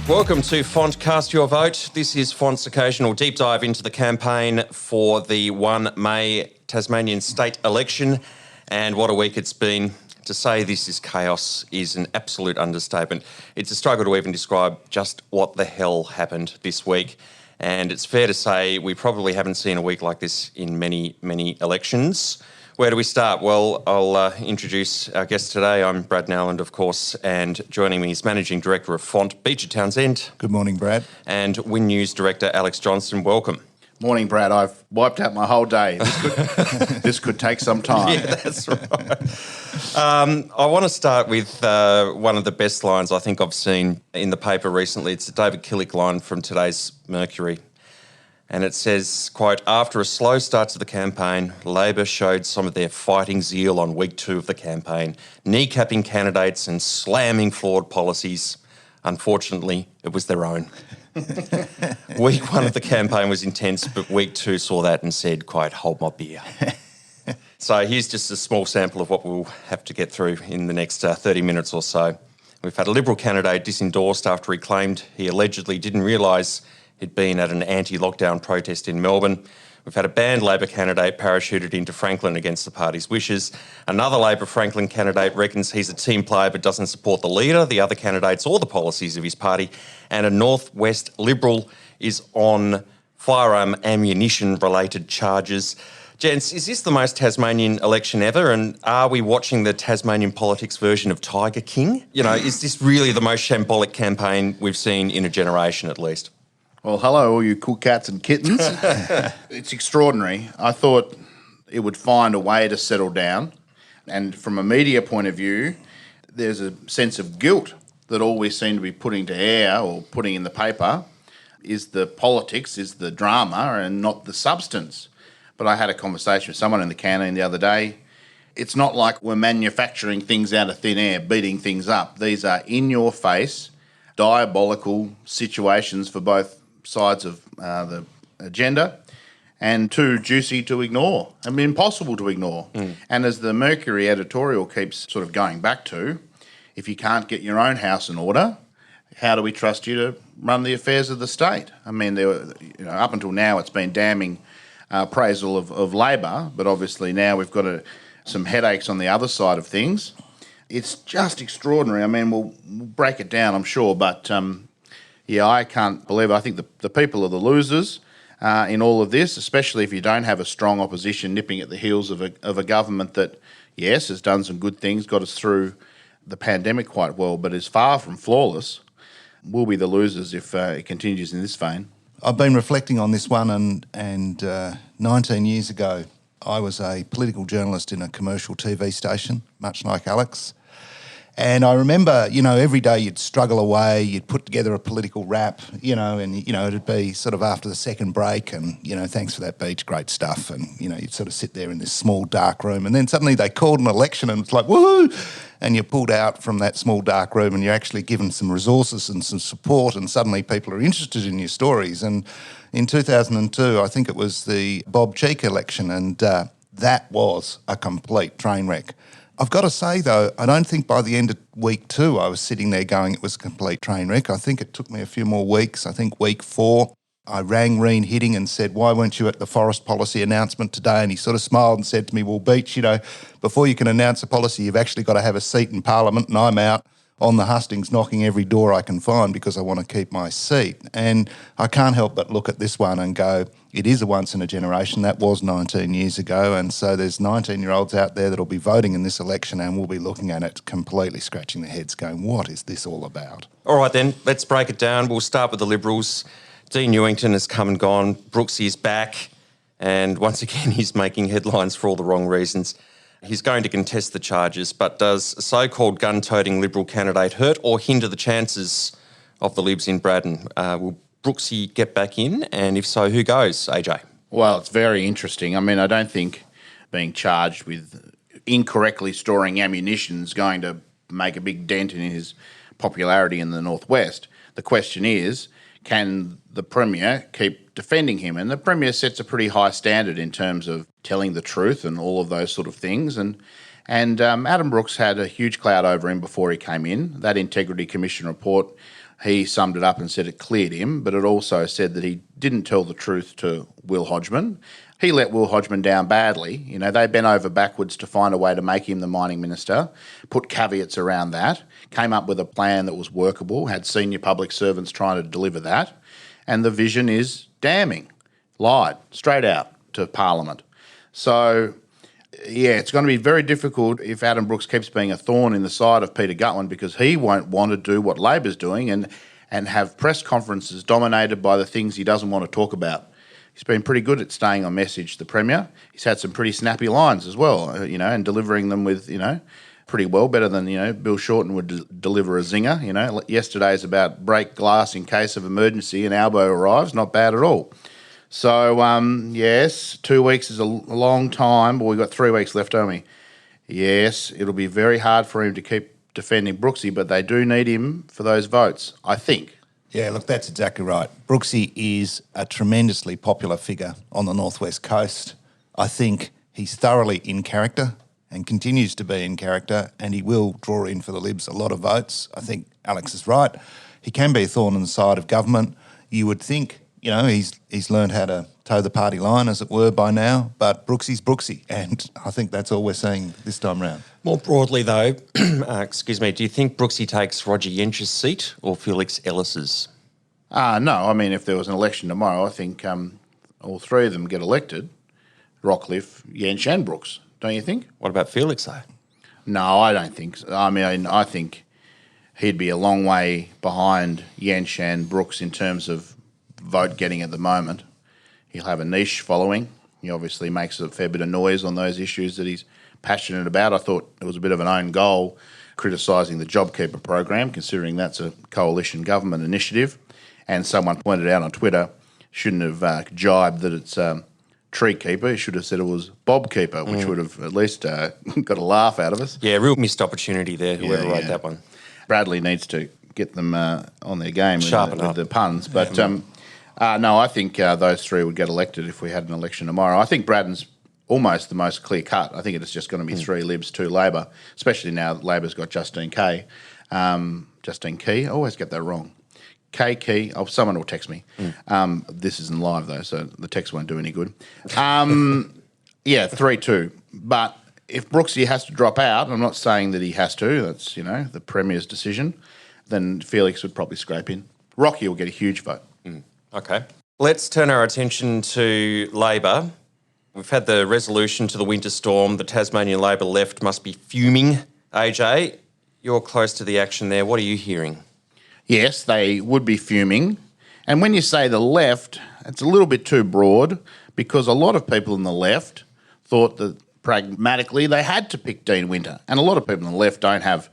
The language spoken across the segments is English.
Welcome to Font Cast Your Vote. This is Font's occasional deep dive into the campaign for the 1 May Tasmanian state election. And what a week it's been. To say this is chaos is an absolute understatement. It's a struggle to even describe just what the hell happened this week. And it's fair to say we probably haven't seen a week like this in many, many elections. Where do we start? Well, I'll introduce our guest today. I'm Brad Nowland, of course, and joining me is Managing Director of Font, Beecher Townsend. Good morning, Brad. And Win News Director Alex Johnston. Welcome. Morning, Brad. I've wiped out my whole day. This could take some time. Yeah, that's right. I want to start with one of the best lines I think I've seen in the paper recently. It's a David Killick line from today's Mercury. And it says, quote, "After a slow start to the campaign, Labor showed some of their fighting zeal on week 2 of the campaign, kneecapping candidates and slamming flawed policies. Unfortunately, it was their own." Week 1 of the campaign was intense, but week 2 saw that and said, quote, "Hold my beer." So here's just a small sample of what we'll have to get through in the next 30 minutes or so. We've had a Liberal candidate disendorsed after he claimed he allegedly didn't realise he'd been at an anti-lockdown protest in Melbourne. We've had a banned Labor candidate parachuted into Franklin against the party's wishes. Another Labor Franklin candidate reckons he's a team player but doesn't support the leader, the other candidates or the policies of his party. And a Northwest Liberal is on firearm ammunition-related charges. Gents, is this the most Tasmanian election ever? And are we watching the Tasmanian politics version of Tiger King? You know, is this really the most shambolic campaign we've seen in a generation at least? Well, hello, all you cool cats and kittens. It's extraordinary. I thought it would find a way to settle down. And from a media point of view, there's a sense of guilt that all we seem to be putting to air or putting in the paper is the politics, is the drama and not the substance. But I had a conversation with someone in the canteen the other day. It's not like we're manufacturing things out of thin air, beating things up. These are in-your-face, diabolical situations for both sides of the agenda, and too juicy to ignore. I mean, impossible to ignore. And as the Mercury editorial keeps sort of going back to, if you can't get your own house in order, how do we trust you to run the affairs of the state? I mean, there were, up until now it's been damning appraisal of Labor, but obviously now we've got some headaches on the other side of things. It's just extraordinary. I mean, we'll break it down, I'm sure, but yeah, I can't believe it. I think the people are the losers in all of this, especially if you don't have a strong opposition nipping at the heels of a government that, yes, has done some good things, got us through the pandemic quite well, but is far from flawless. We'll be the losers if it continues in this vein. I've been reflecting on this one, and 19 years ago, I was a political journalist in a commercial TV station, much like Alex. And I remember, every day you'd struggle away, you'd put together a political rap, and, it'd be sort of after the second break and, thanks for that, Beach, great stuff. And, you'd sort of sit there in this small dark room and then suddenly they called an election and it's like, woohoo! And you're pulled out from that small dark room and you're actually given some resources and some support and suddenly people are interested in your stories. And in 2002, I think it was the Bob Cheek election, and that was a complete train wreck. I've got to say, though, I don't think by the end of week 2 I was sitting there going it was a complete train wreck. I think it took me a few more weeks. I think week 4 I rang Reen Hitting and said, "Why weren't you at the forest policy announcement today?" And he sort of smiled and said to me, "Well, Beach, before you can announce a policy, you've actually got to have a seat in Parliament, and I'm out on the hustings knocking every door I can find because I want to keep my seat." And I can't help but look at this one and go, it is a once in a generation. That was 19 years ago. And so there's 19-year-olds out there that'll be voting in this election and will be looking at it completely scratching their heads going, what is this all about? All right then, let's break it down. We'll start with the Liberals. Dean Newington has come and gone. Brooksy is back. And once again, he's making headlines for all the wrong reasons. He's going to contest the charges, but does a so-called gun-toting Liberal candidate hurt or hinder the chances of the Libs in Braddon? Will Brooksy get back in? And if so, who goes? AJ? Well, it's very interesting. I mean, I don't think being charged with incorrectly storing ammunition is going to make a big dent in his popularity in the Northwest. The question is, can the Premier keep defending him? And the Premier sets a pretty high standard in terms of telling the truth and all of those sort of things. And Adam Brooks had a huge cloud over him before he came in. That Integrity Commission report he summed it up and said it cleared him, but it also said that he didn't tell the truth to Will Hodgman. He let Will Hodgman down badly. You know, they bent over backwards to find a way to make him the mining minister, put caveats around that, came up with a plan that was workable, had senior public servants trying to deliver that, and the vision is damning. Lied straight out to Parliament. So, yeah, it's going to be very difficult if Adam Brooks keeps being a thorn in the side of Peter Gutwein, because he won't want to do what Labor's doing and have press conferences dominated by the things he doesn't want to talk about. He's been pretty good at staying on message, the Premier. He's had some pretty snappy lines as well, and delivering them with, pretty well, better than, Bill Shorten would deliver a zinger. Yesterday's about break glass in case of emergency and Albo arrives, not bad at all. So, yes, 2 weeks is a long time, but we've got 3 weeks left, don't we? Yes, it'll be very hard for him to keep defending Brooksy, but they do need him for those votes, I think. Yeah, look, that's exactly right. Brooksy is a tremendously popular figure on the Northwest Coast. I think he's thoroughly in character and continues to be in character, and he will draw in for the Libs a lot of votes. I think Alex is right. He can be a thorn in the side of government. You would think, he's learned how to toe the party line, as it were, by now, but Brooksy's Brooksy, and I think that's all we're seeing this time round. More broadly, though, do you think Brooksy takes Roger Yench's seat or Felix Ellis's? No, I mean, if there was an election tomorrow, I think all three of them get elected, Rockcliffe, Yench and Brooks, don't you think? What about Felix, though? No, I don't think so. I mean, I think he'd be a long way behind Yench and Brooks in terms of vote getting at the moment. He'll have a niche following. He obviously makes a fair bit of noise on those issues that he's passionate about. I thought it was a bit of an own goal criticising the JobKeeper program, considering that's a coalition government initiative. And someone pointed out on Twitter, shouldn't have jibed that it's Tree Keeper. He should have said it was Bob Keeper, which would have at least got a laugh out of us. Yeah, real missed opportunity there, whoever wrote that one. Bradley needs to get them on their game with the puns. But no, I think those three would get elected if we had an election tomorrow. I think Braddon's almost the most clear cut. I think it's just going to be 3 Libs, 2 Labor, especially now that Labor's got Justine Key. Justine Key, I always get that wrong. Key, someone will text me. This isn't live though, so the text won't do any good. 3-2. But if Brooksy has to drop out, I'm not saying that he has to, that's, the Premier's decision, then Felix would probably scrape in. Rocky will get a huge vote. Okay. Let's turn our attention to Labor. We've had the resolution to the winter storm. The Tasmanian Labor left must be fuming. AJ, you're close to the action there. What are you hearing? Yes, they would be fuming. And when you say the left, it's a little bit too broad, because a lot of people in the left thought that pragmatically they had to pick Dean Winter. And a lot of people on the left don't have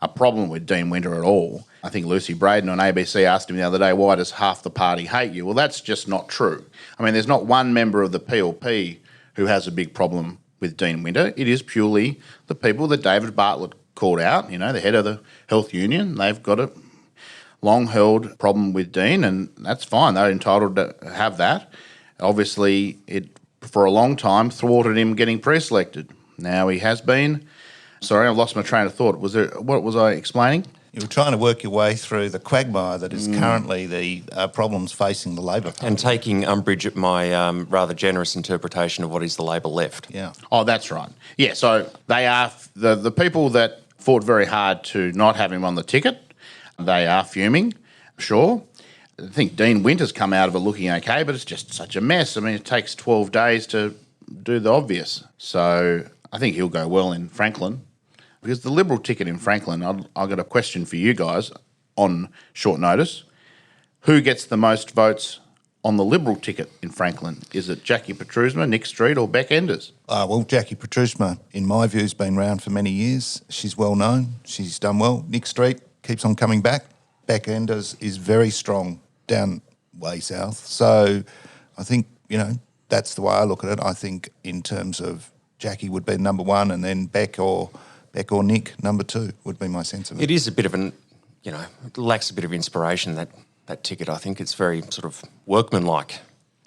a problem with Dean Winter at all. I think Lucy Braden on ABC asked him the other day, why does half the party hate you? Well, that's just not true. I mean, there's not one member of the PLP who has a big problem with Dean Winter. It is purely the people that David Bartlett called out, the head of the health union. They've got a long-held problem with Dean, and that's fine. They're entitled to have that. Obviously, it, for a long time, thwarted him getting pre-selected. Now he has been. Sorry, I've lost my train of thought. What was I explaining? You were trying to work your way through the quagmire that is currently the problems facing the Labor Party. And taking umbrage at my rather generous interpretation of what is the Labor left. Yeah. Oh, that's right. Yeah, so they are the people that fought very hard to not have him on the ticket. They are fuming, sure. I think Dean Winter's come out of it looking okay, but it's just such a mess. I mean, it takes 12 days to do the obvious. So I think he'll go well in Franklin. Because the Liberal ticket in Franklin, I've got a question for you guys on short notice. Who gets the most votes on the Liberal ticket in Franklin? Is it Jackie Petrusma, Nick Street or Beck Enders? Well, Jackie Petrusma, in my view, has been around for many years. She's well known. She's done well. Nick Street keeps on coming back. Beck Enders is very strong down way south. So I think, that's the way I look at it. I think in terms of Jackie would be number one, and then Beck or Nick, number 2, would be my sense of it. It is a bit of it lacks a bit of inspiration, that ticket. I think it's very sort of workmanlike,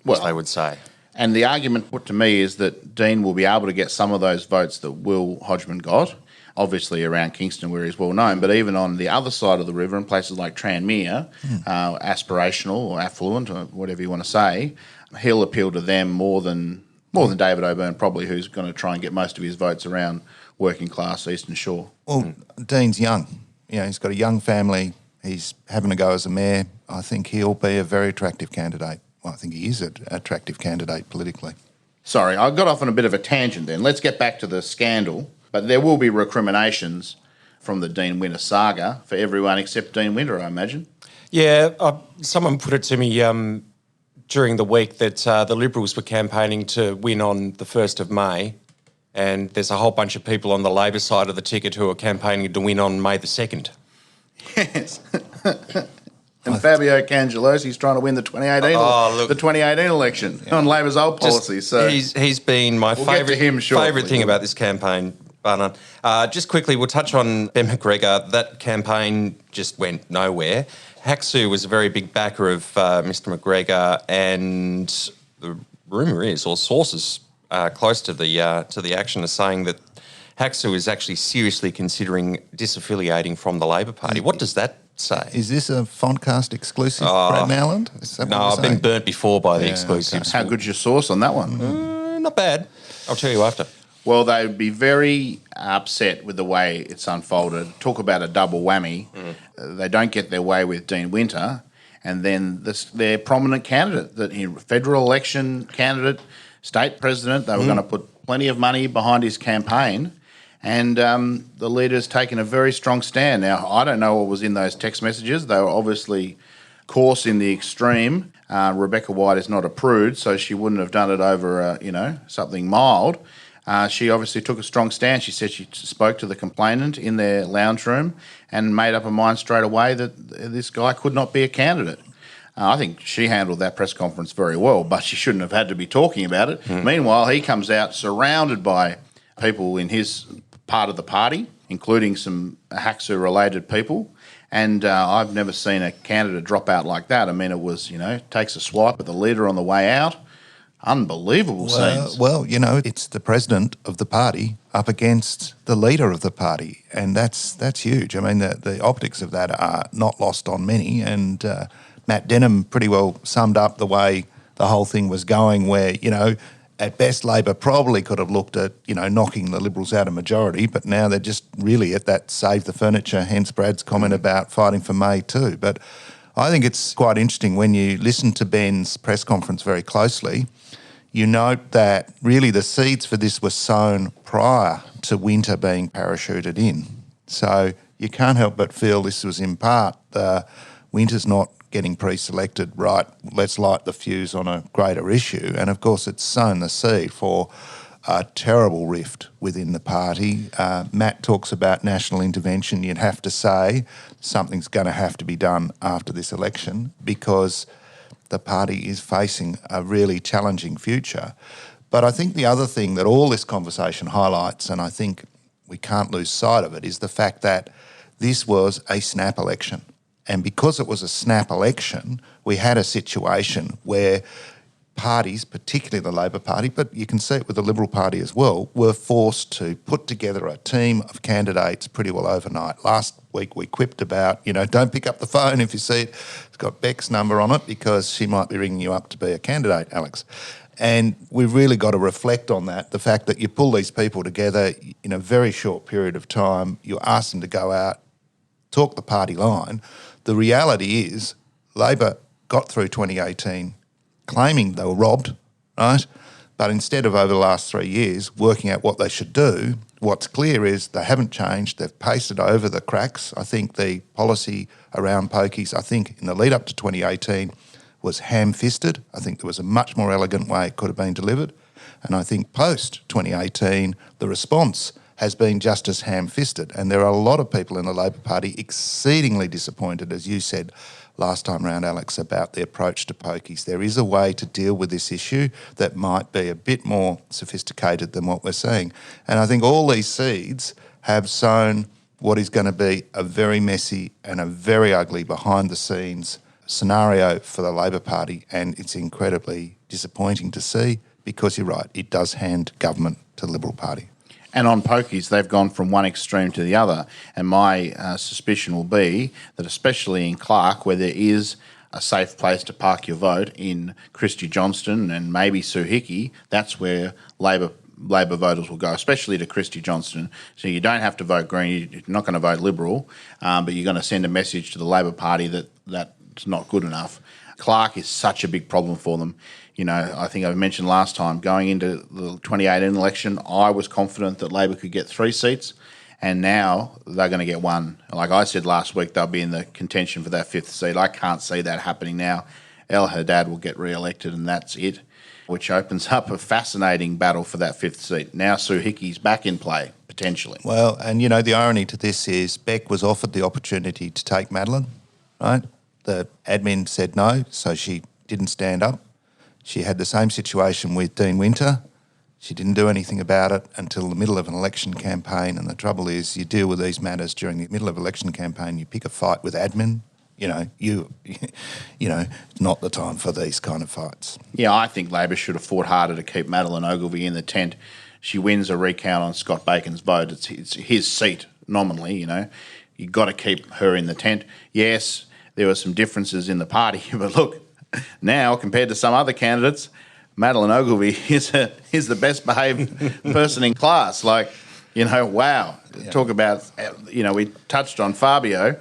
as they would say. And the argument put to me is that Dean will be able to get some of those votes that Will Hodgman got. obviously around Kingston where he's well known, but even on the other side of the river in places like Tranmere, aspirational or affluent or whatever you want to say, he'll appeal to them more than David O'Byrne probably, who's going to try and get most of his votes around working class Eastern Shore. Well, Dean's young. He's got a young family. He's having a go as a mayor. I think he'll be a very attractive candidate. Well, I think he is an attractive candidate politically. Sorry, I got off on a bit of a tangent then. Let's get back to the scandal. But there will be recriminations from the Dean Winter saga for everyone except Dean Winter, I imagine. Yeah, someone put it to me during the week that the Liberals were campaigning to win on the 1st of May, and there's a whole bunch of people on the Labor side of the ticket who are campaigning to win on May the 2nd. Yes. And Fabio Cangelosi's trying to win the 2018 election on Labor's old policy. So he's been my favourite thing about this campaign. But just quickly, we'll touch on Ben McGregor. That campaign just went nowhere. Haxu was a very big backer of Mr. McGregor, and the rumour is, or sources close to the action are saying that Haxu is actually seriously considering disaffiliating from the Labor Party. What does that say? Is this a Fontcast exclusive, Brad Mowland? No, I've been burnt before by the exclusives. Okay. How good's your source on that one? Not bad. I'll tell you after. Well, they would be very upset with the way it's unfolded. Talk about a double whammy. They don't get their way with Dean Winter, and then their prominent candidate, federal election candidate, state president, they were going to put plenty of money behind his campaign, and the leader's taken a very strong stand. Now, I don't know what was in those text messages. They were obviously coarse in the extreme. Rebecca White is not a prude, so she wouldn't have done it over, something mild. She obviously took a strong stand. She said she spoke to the complainant in their lounge room and made up her mind straight away that this guy could not be a candidate. I think she handled that press conference very well, but she shouldn't have had to be talking about it. Meanwhile, he comes out surrounded by people in his part of the party, including some Haxu-related people. And I've never seen a candidate drop out like that. I mean, it was, takes a swipe at the leader on the way out. Unbelievable scenes. Well, it's the president of the party up against the leader of the party, and that's huge. I mean, the optics of that are not lost on many, and Matt Denham pretty well summed up the way the whole thing was going, where, at best Labor probably could have looked at, knocking the Liberals out of majority, but now they're just really at that save the furniture, hence Brad's comment about fighting for May too. But I think it's quite interesting when you listen to Ben's press conference very closely. You note that really the seeds for this were sown prior to Winter being parachuted in. So you can't help but feel this was in part Winter's not getting pre-selected, right, let's light the fuse on a greater issue. And of course it's sown the seed for a terrible rift within the party. Matt talks about national intervention. You'd have to say something's going to have to be done after this election because the party is facing a really challenging future. But I think the other thing that all this conversation highlights, and I think we can't lose sight of it, is the fact that this was a snap election. And because it was a snap election, we had a situation where parties, particularly the Labor Party, but you can see it with the Liberal Party as well, were forced to put together a team of candidates pretty well overnight. Last week we quipped about, don't pick up the phone if you see it. It's got Beck's number on it because she might be ringing you up to be a candidate, Alex. And we've really got to reflect on that, the fact that you pull these people together in a very short period of time, you ask them to go out, talk the party line. The reality is Labor got through 2018 claiming they were robbed, right? But instead of over the last 3 years working out what they should do, what's clear is they haven't changed. They've pasted over the cracks. I think the policy around pokies, I think in the lead up to 2018 was ham-fisted. I think there was a much more elegant way it could have been delivered. And I think post-2018, the response has been just as ham-fisted. And there are a lot of people in the Labor Party exceedingly disappointed, as you said last time round, Alex, about the approach to pokies. There is a way to deal with this issue that might be a bit more sophisticated than what we're seeing. And I think all these seeds have sown what is going to be a very messy and a very ugly behind-the-scenes scenario for the Labor Party, and it's incredibly disappointing to see because you're right, it does hand government to the Liberal Party. And on pokies, they've gone from one extreme to the other. And my suspicion will be that especially in Clark, where there is a safe place to park your vote in Christie Johnston and maybe Sue Hickey, that's where Labor voters will go, especially to Christie Johnston. So you don't have to vote Green, you're not going to vote Liberal, but you're going to send a message to the Labor Party that that's not good enough. Clark is such a big problem for them. You know, I think I mentioned last time, going into the 2018 election, I was confident that Labor could get 3 seats, and now they're going to get 1. Like I said last week, they'll be in the contention for that 5th seat. I can't see that happening now. El Haddad will get re-elected, and that's it, which opens up a fascinating battle for that 5th seat. Now Sue Hickey's back in play, potentially. Well, and you know, the irony to this is Beck was offered the opportunity to take Madeline, right? The admin said no, so she didn't stand up. She had the same situation with Dean Winter. She didn't do anything about it until the middle of an election campaign, and the trouble is you deal with these matters during the middle of election campaign, you pick a fight with admin. You know, not the time for these kind of fights. Yeah, I think Labor should have fought harder to keep Madeline Ogilvie in the tent. She wins a recount on Scott Bacon's vote. It's his seat, nominally, you know. You've got to keep her in the tent. Yes, there were some differences in the party, but look, now, compared to some other candidates, Madeline Ogilvie is the best behaved person in class. Like, you know, wow. Yeah. Talk about, you know, we touched on Fabio.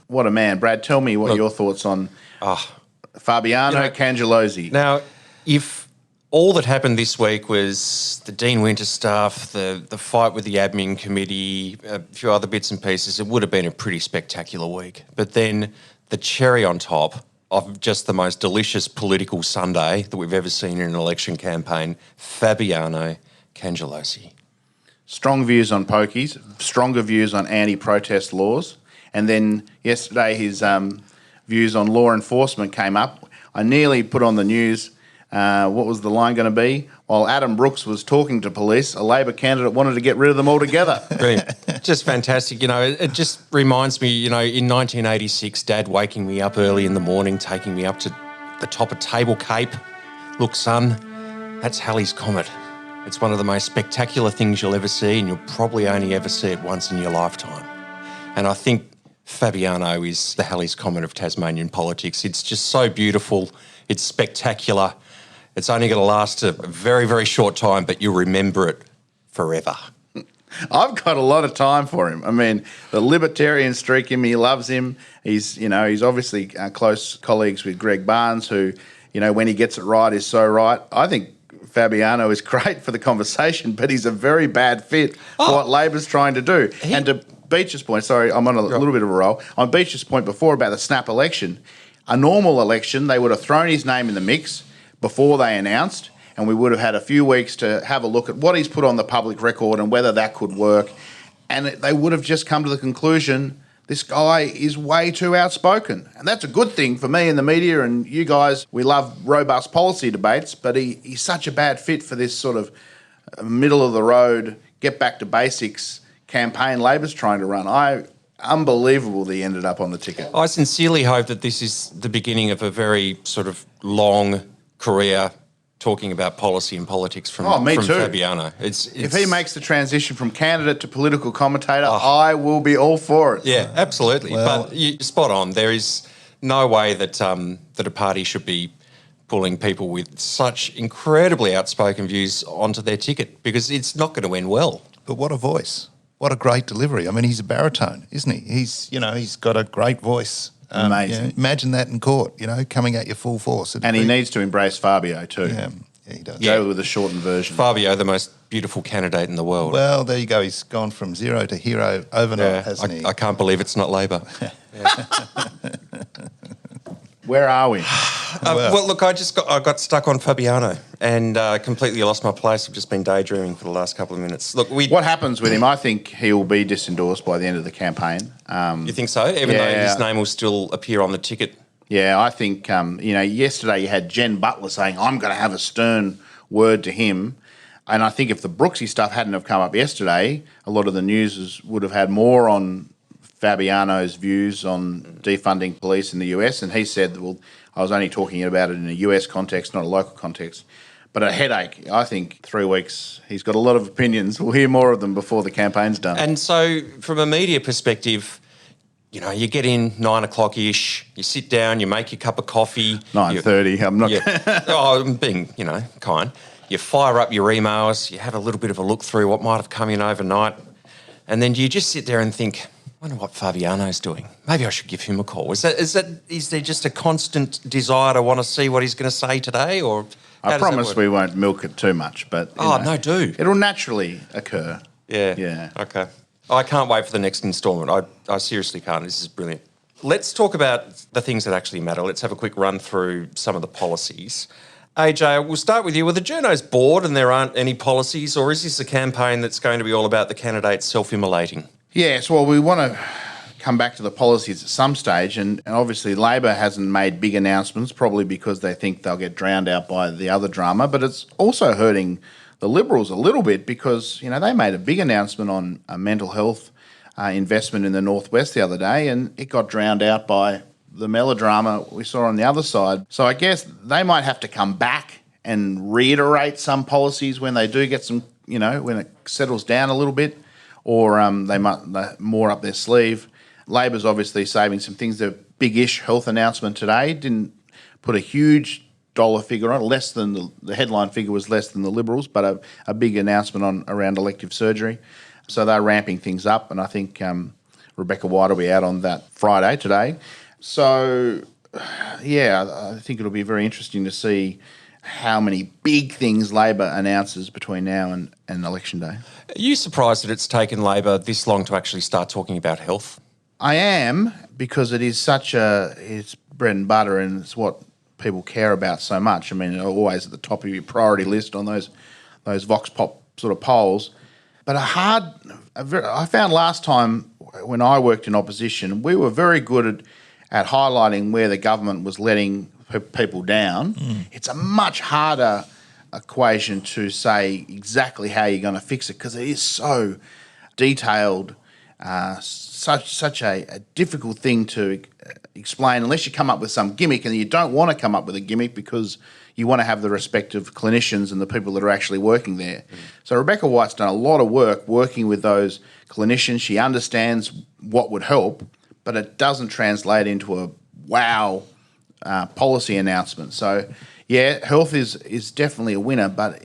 What a man. Brad, tell me what your thoughts on Fabiano Cangellosi. Now, if all that happened this week was the Dean Winter stuff, the fight with the admin committee, a few other bits and pieces, it would have been a pretty spectacular week. But then the cherry on top of just the most delicious political Sunday that we've ever seen in an election campaign, Fabiano Cangellosi. Strong views on pokies, stronger views on anti-protest laws. And then yesterday his views on law enforcement came up. I nearly put on the news, what was the line going to be? While Adam Brooks was talking to police, a Labor candidate wanted to get rid of them altogether. Brilliant. Just fantastic. You know, it just reminds me, you know, in 1986, Dad waking me up early in the morning, taking me up to the top of Table Cape. Look, son, that's Halley's Comet. It's one of the most spectacular things you'll ever see, and you'll probably only ever see it once in your lifetime. And I think Fabiano is the Halley's Comet of Tasmanian politics. It's just so beautiful. It's spectacular. It's only going to last a very, very short time, but you'll remember it forever. I've got a lot of time for him. I mean, the libertarian streak in me loves him. He's obviously close colleagues with Greg Barnes, who, you know, when he gets it right is so right. I think Fabiano is great for the conversation, but he's a very bad fit for what Labor's trying to do. And to Beach's point, sorry, I'm on a little bit of a roll. On Beach's point before about the snap election, a normal election, they would have thrown his name in the mix before they announced, and we would have had a few weeks to have a look at what he's put on the public record and whether that could work. And they would have just come to the conclusion, this guy is way too outspoken. And that's a good thing for me in the media, and you guys, we love robust policy debates, but he's such a bad fit for this sort of middle-of-the-road, get back to basics campaign Labor's trying to run. Unbelievable that he ended up on the ticket. I sincerely hope that this is the beginning of a very sort of long career talking about policy and politics from Fabiano. If he makes the transition from candidate to political commentator, I will be all for it. Yeah, absolutely. Well, but you're spot on. There is no way that that a party should be pulling people with such incredibly outspoken views onto their ticket, because it's not going to end well. But what a voice. What a great delivery. I mean, he's a baritone, isn't he? He's got a great voice. Amazing. You know, imagine that in court, coming at you full force. And he needs to embrace Fabio too. Yeah, he does. Go with the shortened version. Fabio, the most beautiful candidate in the world. Well, there you go. He's gone from zero to hero overnight, hasn't he? I can't believe it's not Labor. Where are we? Well, look, I got stuck on Fabiano and completely lost my place. I've just been daydreaming for the last couple of minutes. Look, what happens with him? I think he'll be disendorsed by the end of the campaign. You think so? Even though his name will still appear on the ticket? Yeah, I think, yesterday you had Jen Butler saying, I'm going to have a stern word to him. And I think if the Brooksy stuff hadn't have come up yesterday, a lot of the news would have had more on Fabiano's views on defunding police in the US, and he said, well, I was only talking about it in a US context, not a local context. But a headache, I think 3 weeks, he's got a lot of opinions. We'll hear more of them before the campaign's done. And so from a media perspective, you know, you get in 9 o'clock-ish, you sit down, you make your cup of coffee. 9:30, I'm not... I'm being, you know, kind. You fire up your emails, you have a little bit of a look through what might have come in overnight, and then you just sit there and think, I wonder what Fabiano's doing. Maybe I should give him a call. Is there just a constant desire to want to see what he's going to say today, or... I promise we won't milk it too much, but... No, do. It'll naturally occur. Yeah. Yeah. Okay. I can't wait for the next instalment. I seriously can't. This is brilliant. Let's talk about the things that actually matter. Let's have a quick run through some of the policies. AJ, we'll start with you. Were the journos bored and there aren't any policies, or is this a campaign that's going to be all about the candidates self-immolating? Yes, well, we want to come back to the policies at some stage, and obviously Labor hasn't made big announcements, probably because they think they'll get drowned out by the other drama, but it's also hurting the Liberals a little bit because, you know, they made a big announcement on a mental health investment in the Northwest the other day, and it got drowned out by the melodrama we saw on the other side. So I guess they might have to come back and reiterate some policies when they do get some, you know, when it settles down a little bit, or they might more up their sleeve. Labor's obviously saving some things. The big-ish health announcement today didn't put a huge dollar figure on it, less than the headline figure was less than the Liberals, but a big announcement on around elective surgery. So they're ramping things up, and I think Rebecca White will be out on that Friday today. So, yeah, I think it'll be very interesting to see how many big things Labor announces between now and Election Day. Are you surprised that it's taken Labor this long to actually start talking about health? I am, because it is it's bread and butter, and it's what people care about so much. I mean, always at the top of your priority list on those Vox Pop sort of polls. But I found last time when I worked in opposition, we were very good at highlighting where the government was letting people down. It's a much harder equation to say exactly how you're going to fix it, because it is so detailed, such a difficult thing to explain unless you come up with some gimmick, and you don't want to come up with a gimmick because you want to have the respect of clinicians and the people that are actually working there. So Rebecca White's done a lot of work working with those clinicians. She understands what would help, but it doesn't translate into a wow policy announcement. So, yeah, health is definitely a winner, but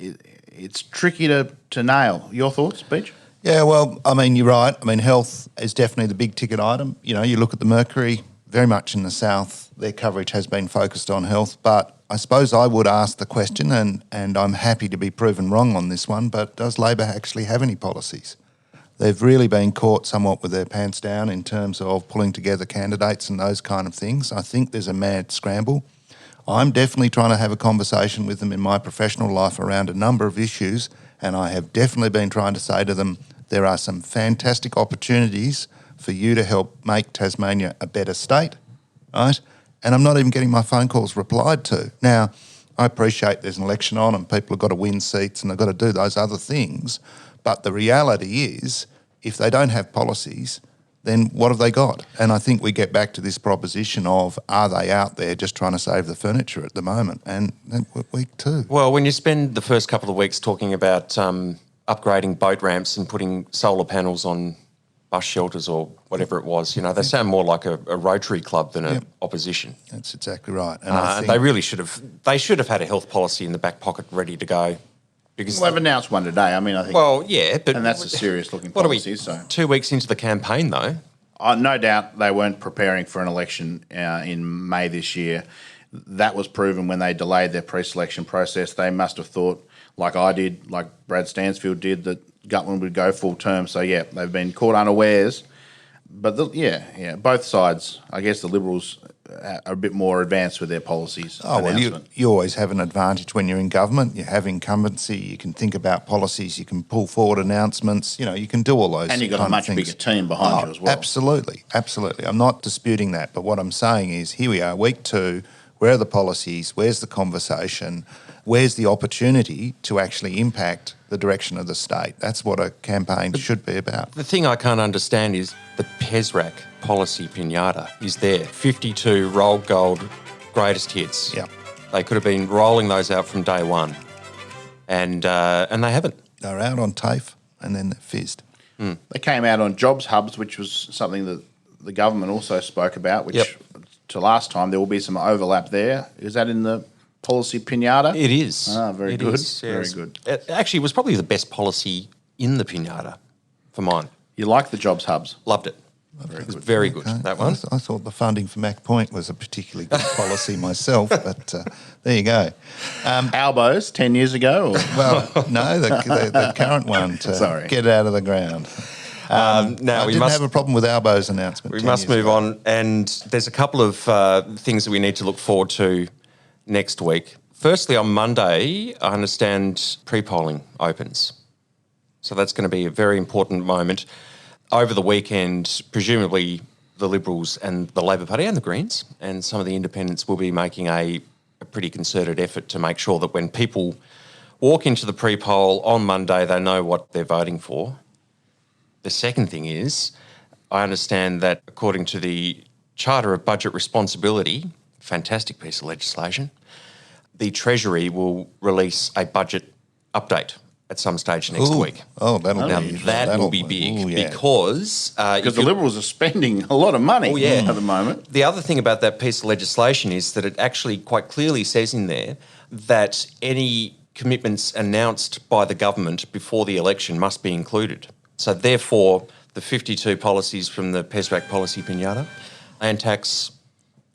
it's tricky to nail. Your thoughts, Beach? Yeah, well, I mean, you're right. I mean, health is definitely the big ticket item. You know, you look at the Mercury, very much in the south, their coverage has been focused on health. But I suppose I would ask the question, and I'm happy to be proven wrong on this one, but does Labor actually have any policies? They've really been caught somewhat with their pants down in terms of pulling together candidates and those kind of things. I think there's a mad scramble. I'm definitely trying to have a conversation with them in my professional life around a number of issues, and I have definitely been trying to say to them, there are some fantastic opportunities for you to help make Tasmania a better state, right? And I'm not even getting my phone calls replied to. Now, I appreciate there's an election on and people have got to win seats and they've got to do those other things, but the reality is, if they don't have policies, then what have they got? And I think we get back to this proposition of, are they out there just trying to save the furniture at the moment? And week two. Well, when you spend the first couple of weeks talking about upgrading boat ramps and putting solar panels on bus shelters or whatever it was, you know, they sound more like a Rotary club than an opposition. That's exactly right. And I think they really should have had a health policy in the back pocket ready to go. Because they've announced one today. I mean, I think... Well, yeah, but... And that's a serious-looking What policy, are we, so... 2 weeks into the campaign, though? No doubt they weren't preparing for an election in May this year. That was proven when they delayed their pre-selection process. They must have thought, like I did, like Brad Stansfield did, that Gutland would go full term. So, yeah, they've been caught unawares. But, both sides, I guess the Liberals are a bit more advanced with their policies. Oh, well, you always have an advantage when you're in government. You have incumbency. You can think about policies. You can pull forward announcements. You know, you can do all those. And you've got a much bigger team behind you as well. Absolutely, absolutely. I'm not disputing that. But what I'm saying is, here we are, week two. Where are the policies? Where's the conversation? Where's the opportunity to actually impact the direction of the state? That's what a campaign should be about. The thing I can't understand is the PESRAC policy pinata is there. 52 rolled gold greatest hits. Yeah. They could have been rolling those out from day one. and they haven't. They're out on TAFE and then they're fizzed. They came out on jobs hubs, which was something that the government also spoke about, which to last time there will be some overlap there. Is that in the policy pinata? It is. Very It good. is, Very yes. good. Actually, it was probably the best policy in the pinata for mine. You like the jobs hubs? Loved it. It was very good, Okay. that one. I thought the funding for Mac Point was a particularly good policy myself, but there you go. Albos 10 years ago? Or? Well, no, the current one to get it out of the ground. Now I we didn't must have a problem with Albo's announcement. we 10 must years move ago. on, and there's a couple of things that we need to look forward to next week. Firstly, on Monday, I understand pre-polling opens, so that's going to be a very important moment. Over the weekend, presumably the Liberals and the Labor Party and the Greens and some of the independents will be making a pretty concerted effort to make sure that when people walk into the pre-poll on Monday, they know what they're voting for. The second thing is, I understand that according to the Charter of Budget Responsibility, fantastic piece of legislation, the Treasury will release a budget update at some stage next week. Oh, that'll Be big because Because the Liberals are spending a lot of money at the moment. the other thing about that piece of legislation is that it actually quite clearly says in there that any commitments announced by the government before the election must be included. So therefore, the 52 policies from the PESWAC policy pinata, land tax,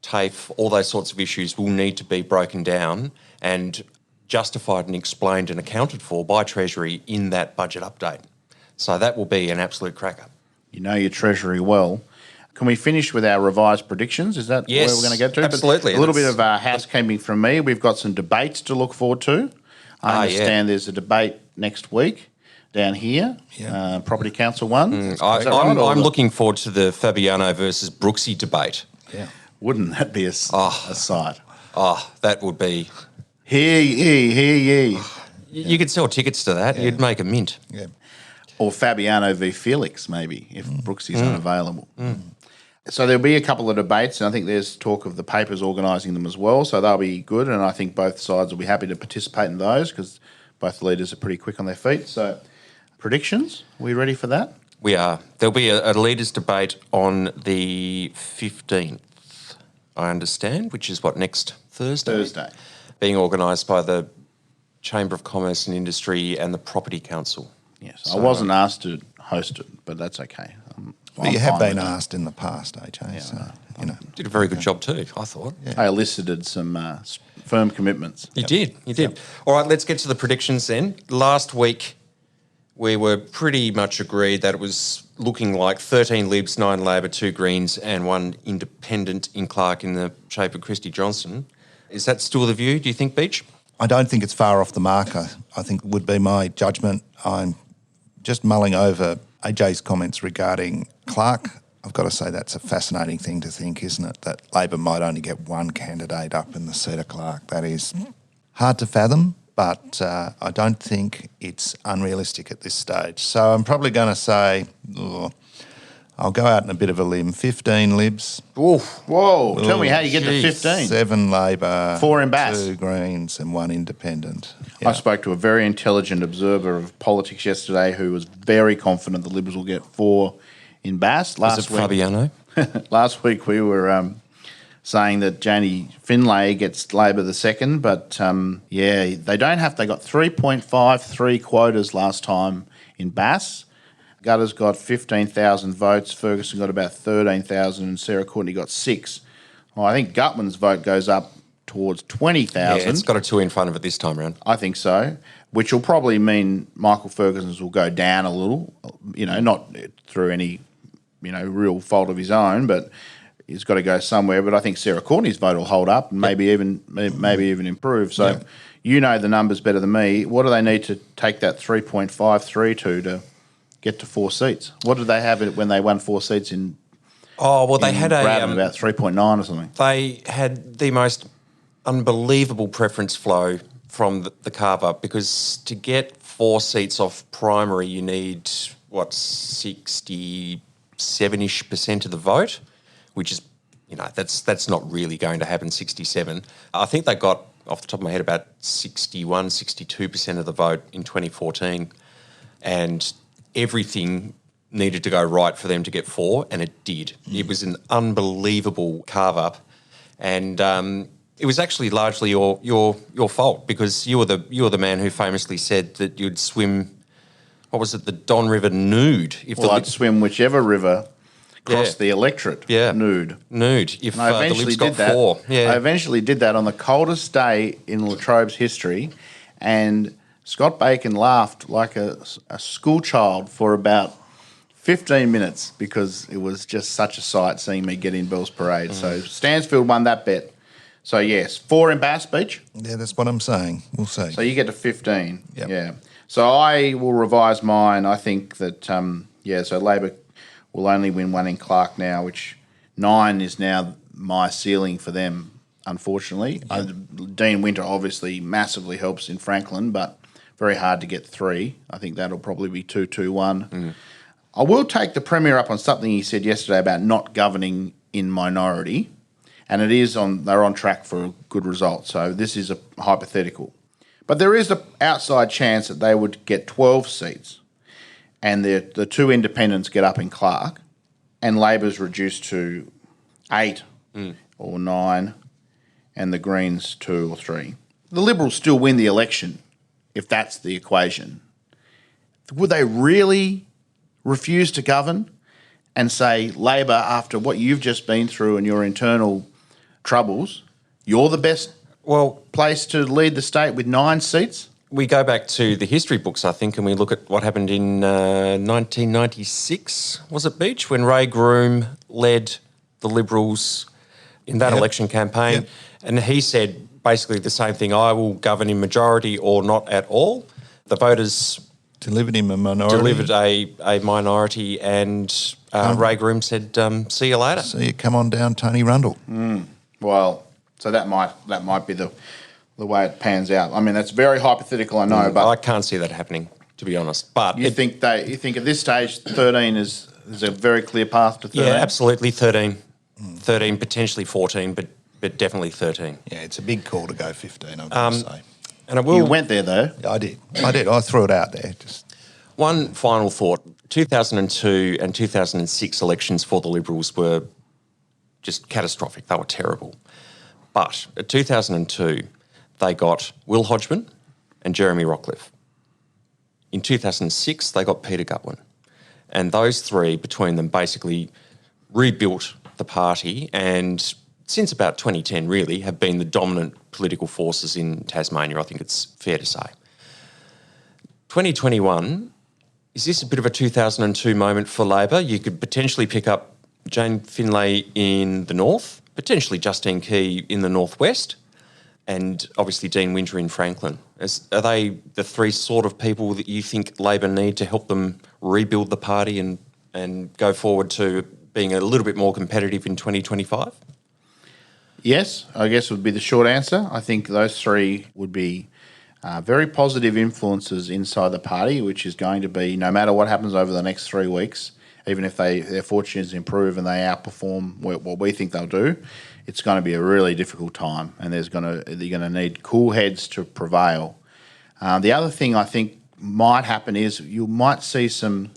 TAFE, all those sorts of issues will need to be broken down and justified and explained and accounted for by Treasury in that budget update. So that will be an absolute cracker. You know your Treasury well. Can we finish with our revised predictions? Is that Yes, where we're going to get to? absolutely. But a little bit of housekeeping from me. We've got some debates to look forward to. I understand there's a debate next week down here, Property Council one. Is that right, or I'm looking forward to the Fabiano versus Brooksy debate. Yeah. Wouldn't that be a sight? Oh, that would be... Hear ye, hear ye. You could sell tickets to that. You'd make a mint. Yeah. Or Fabiano v Felix, maybe, if Brooksy's unavailable. So there'll be a couple of debates, and I think there's talk of the papers organising them as well, so they'll be good, and I think both sides will be happy to participate in those because both leaders are pretty quick on their feet. So predictions, are we ready for that? We are. There'll be a leaders' debate on the 15th, I understand, which is what, next Thursday? Thursday. Being organised by the Chamber of Commerce and Industry and the Property Council. Yes, I wasn't asked to host it, but that's okay. But you have been asked in the past, AJ, so, you know. Did a very good job too, I thought. I elicited some firm commitments. You did. All right, let's get to the predictions then. Last week, we were pretty much agreed that it was looking like 13 Libs, 9 Labor, 2 Greens and 1 Independent in Clark in the shape of Christy Johnson. Is that still the view, do you think, Beach? I don't think it's far off the mark, I think would be my judgment. I'm just mulling over AJ's comments regarding Clark. I've got to say that's a fascinating thing to think, isn't it, that Labor might only get one candidate up in the seat of Clark. That is hard to fathom, but I don't think it's unrealistic at this stage. So I'm probably going to say, I'll go out on a bit of a limb, 15 Libs. Whoa, tell me how you get to 15. 7 Labor, 4 in Bass. 2 Greens and 1 Independent. I spoke to a very intelligent observer of politics yesterday who was very confident the Liberals will get 4 in Bass. Is it Fabiano? Last week we were saying that Janie Finlay gets Labor the second, but they don't have. They got 3.53 quotas last time in Bass. Gutter's got 15,000 votes. Ferguson got about 13,000, and Sarah Courtney got 6. Well, I think Gutman's vote goes up towards 20,000. Yeah, it's got a 2 in front of it this time round. I think so, which will probably mean Michael Ferguson's will go down a little. Not through any real fault of his own, but he's got to go somewhere. But I think Sarah Courtney's vote will hold up and maybe even improve. So you know the numbers better than me. What do they need to take that 3.53 to get to 4 seats? What did they have it when they won 4 seats in? Oh well, they had about 3.9 or something. They had the most unbelievable preference flow from the carve up, because to get 4 seats off primary, you need 67-ish% of the vote, which is that's not really going to happen. 67. I think they got off the top of my head, about 61, 62% of the vote in 2014. And everything needed to go right for them to get 4, and it did. It was an unbelievable carve-up. And it was actually largely your fault, because you were the man who famously said that you'd swim, what was it, the Don River nude? I'd swim whichever river crossed the electorate nude. Nude, if And I the eventually Libs got did that. 4. Yeah. I eventually did that on the coldest day in Latrobe's history, and Scott Bacon laughed like a school child for about 15 minutes because it was just such a sight seeing me get in Bell's Parade. So Stansfield won that bet. So, yes, 4 in Bass Beach. Yeah, that's what I'm saying. We'll see. So you get to 15. Yep. Yeah. So I will revise mine. I think that, so Labor will only win 1 in Clark now, which 9 is now my ceiling for them, unfortunately. Dean Winter obviously massively helps in Franklin, but very hard to get 3. I think that'll probably be 2-2-1. I will take the Premier up on something he said yesterday about not governing in minority, and they're on track for a good result. So this is a hypothetical. But there is an outside chance that they would get 12 seats, and the 2 independents get up in Clark, and Labor's reduced to 8 or 9, and the Greens 2 or 3. The Liberals still win the election if that's the equation. Would they really refuse to govern and say, Labor, after what you've just been through and your internal troubles, you're the best place to lead the state with 9 seats? We go back to the history books, I think, and we look at what happened in 1996, was it, Beach, when Ray Groom led the Liberals in that election campaign. Yep. And he said basically the same thing: I will govern in majority or not at all. The voters Delivered him a minority. delivered a minority, and Ray Groom said, see you later. So you come on down, Tony Rundle. Well, so that might be the way it pans out. I mean, that's very hypothetical, I know, but I can't see that happening, to be honest. But you think at this stage 13 is a very clear path to 13? Yeah, absolutely 13. 13, potentially 14, but definitely 13. Yeah, it's a big call to go 15, I've got to say. And I will. You went there, though. I did. I threw it out there. Just One final thought. 2002 and 2006 elections for the Liberals were just catastrophic. They were terrible. But at 2002, they got Will Hodgman and Jeremy Rockcliffe. In 2006, they got Peter Gutwin. And those 3, between them, basically rebuilt the party, and since about 2010, really, have been the dominant political forces in Tasmania, I think it's fair to say. 2021, is this a bit of a 2002 moment for Labor? You could potentially pick up Jane Finlay in the north, potentially Justine Key in the northwest, and obviously Dean Winter in Franklin. Are they the 3 sort of people that you think Labor need to help them rebuild the party and go forward to being a little bit more competitive in 2025? Yes, I guess would be the short answer. I think those 3 would be very positive influences inside the party, which is going to be, no matter what happens over the next 3 weeks, even if their fortunes improve and they outperform what we think they'll do, it's going to be a really difficult time, and you're going to need cool heads to prevail. The other thing I think might happen is you might see some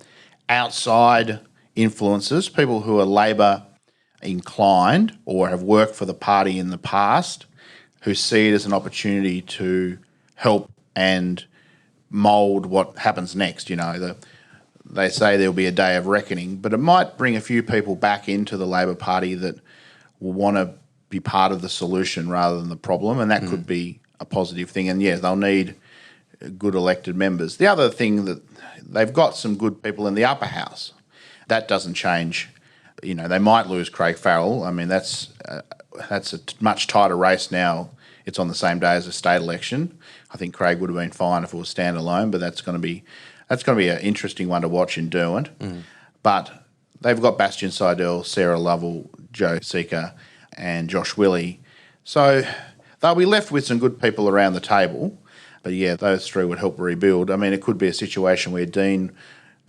outside influences, people who are Labor inclined or have worked for the party in the past, who see it as an opportunity to help and mould what happens next. They say there'll be a day of reckoning, but it might bring a few people back into the Labor Party that will want to be part of the solution rather than the problem, and that could be a positive thing. And yeah, they'll need good elected members. The other thing, that they've got some good people in the upper house. That doesn't change. They might lose Craig Farrell. I mean, that's a much tighter race now. It's on the same day as a state election. I think Craig would have been fine if it was standalone, but that's going to be an interesting one to watch in Derwent. But they've got Bastian Seidel, Sarah Lovell, Joe Seeker, and Josh Willey. So they'll be left with some good people around the table. But yeah, those 3 would help rebuild. I mean, it could be a situation where Dean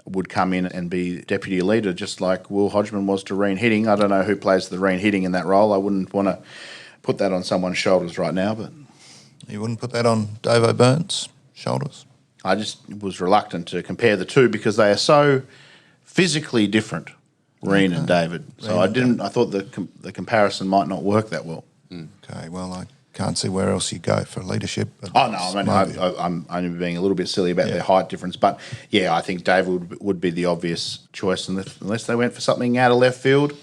would come in and be deputy leader, just like Will Hodgman was to Reen Hitting. I don't know who plays the Reen Hitting in that role. I wouldn't want to put that on someone's shoulders right now, but You wouldn't put that on Dave O'Byrne's shoulders? I just was reluctant to compare the two because they are so physically different, Reen and David. So I thought the comparison might not work that well. Okay, well, I can't see where else you go for leadership. But Oh, no, I'm only being a little bit silly about their height difference. But, yeah, I think David would be the obvious choice unless they went for something out of left field.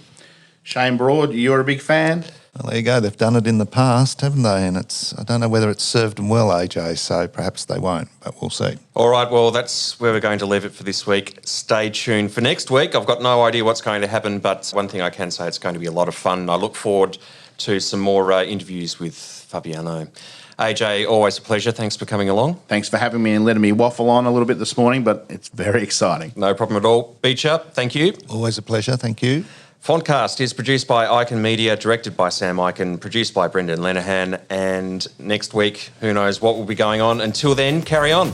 Shane Broad, you're a big fan? Well, there you go. They've done it in the past, haven't they? And I don't know whether it's served them well, AJ, so perhaps they won't, but we'll see. All right, well, that's where we're going to leave it for this week. Stay tuned for next week. I've got no idea what's going to happen, but one thing I can say, it's going to be a lot of fun. I look forward to some more interviews with Fabiano. AJ, always a pleasure. Thanks for coming along. Thanks for having me and letting me waffle on a little bit this morning, but it's very exciting. No problem at all. Beecher, thank you. Always a pleasure. Thank you. Fontcast is produced by Icon Media, directed by Sam Icon, produced by Brendan Lenihan, and next week, who knows what will be going on. Until then, carry on.